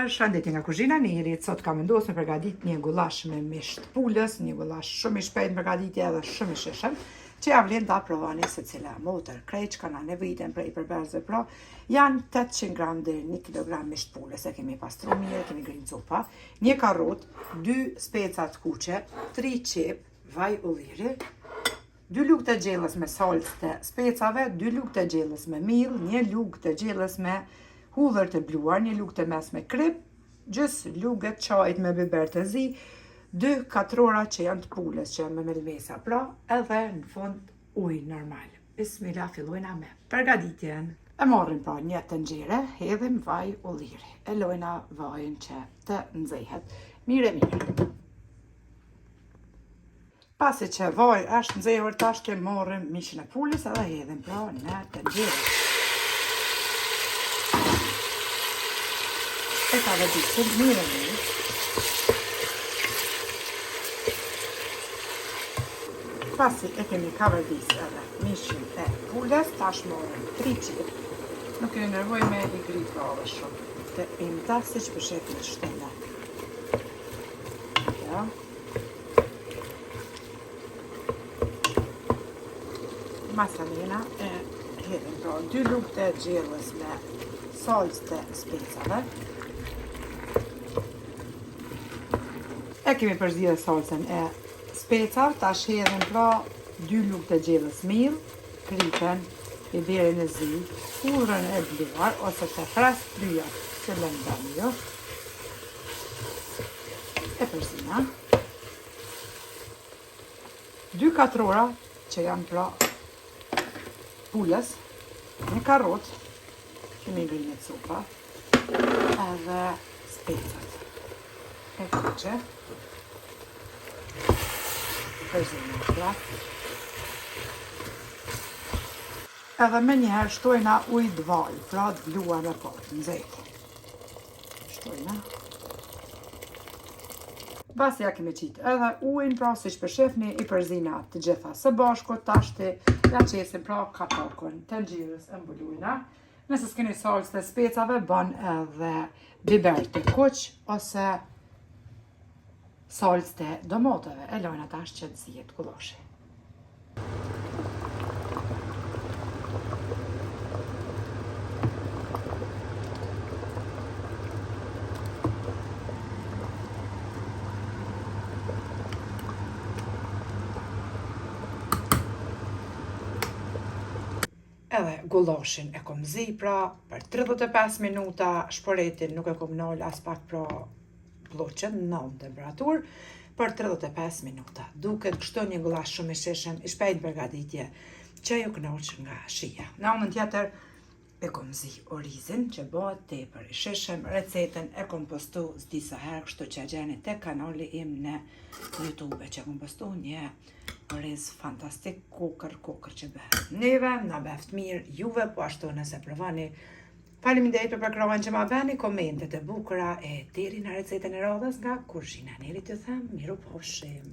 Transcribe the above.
shëndetje nga kuzhina Neri. Sot kam vendosur me përgatit një gullash me misht pulës, një gullash shumë i shpejt në përgatitje edhe shumë i shishëm, që ja vlen ta provoni se cila motër krejt që kanë nevojën për i përberzë pra, janë 800 gram deri 1 kg misht pulës, e kemi pastru mirë, kemi grënë copa, një karrot, 2 speca të kuqe, 3 qep, vaj ulliri, 2 lugë të gjellës me salcë të specave, 2 lugë të gjellës me miell, 1 lugë të gjellës me hudhër të bluar, 1 lugë të mes me krip, gjys lugë të çajit me biber të zi, 2 katrora që janë të pulës që janë me melmesa, pra edhe në fund ujë normal. Bismillah, fillojna me përgatitjen. E marrim pra një tenxhere, hedhim vaj ulliri. E lojna vajin që të nxehet mire. Pasi që vaj është nxehur, tash të marrim mishin e pulës edhe hedhim pra në tenxhere. E ka vëdisim mire. Pasi e kemi ka vëdis edhe mishin e pulës, tash morëm 3 qep. Nuk e nervoj me i grit rave shumë. Të imta si që përshek në shtëna. Ja. Masalina e hedhim pra 2 lugë të gjellës me salcë të specave. E kemi përzidhe salcën e specave, tash hedhim pra 2 lugë të gjellës miell, kripen, biberin e zi, hudhrën e bluar, ose të fras tryja që lëndëm jo. E përzina. 2 katrora që janë pra pulës, një karrot, kemi grënë copa, edhe specat. E kuqe, përzina pra. Edhe me njëherë shtojna ujë dvaj, pra të bluar e pot, nxehtë. Shtojna. Basi ja kemi qitë edhe ujën, pra si që përshefni i përzina të gjitha së bashku, tashti ja qesim pra katakon të nxirës e mbulujna. Nëse s'keni salcë të specave, bën edhe biber të kuq, ose salcë të domateve. E lojna tash që të zihet gullashi. Edhe gullashin e kom zi pra për 35 minuta, shporetin nuk e kom nal as pak pra ploqen në temperaturë për 35 minuta. Duket kështu një gullash shumë i shishëm, i shpejt përgatitje, që ju kënaq nga shija. Në anën tjetër e kom zi orizin që bëhet tepër i shishëm, recetën e kom postu disa herë, kështu që gjeni te kanali im në YouTube që kom postu një oriz fantastik, kokër që bëhet neve, na bëft mirë, juve po ashtu nëse provani. Faleminderit për përkravan që ma bëni, komentet e bukura e deri në recetën e radhës nga kuzhina Neri, të them, miru pofshim.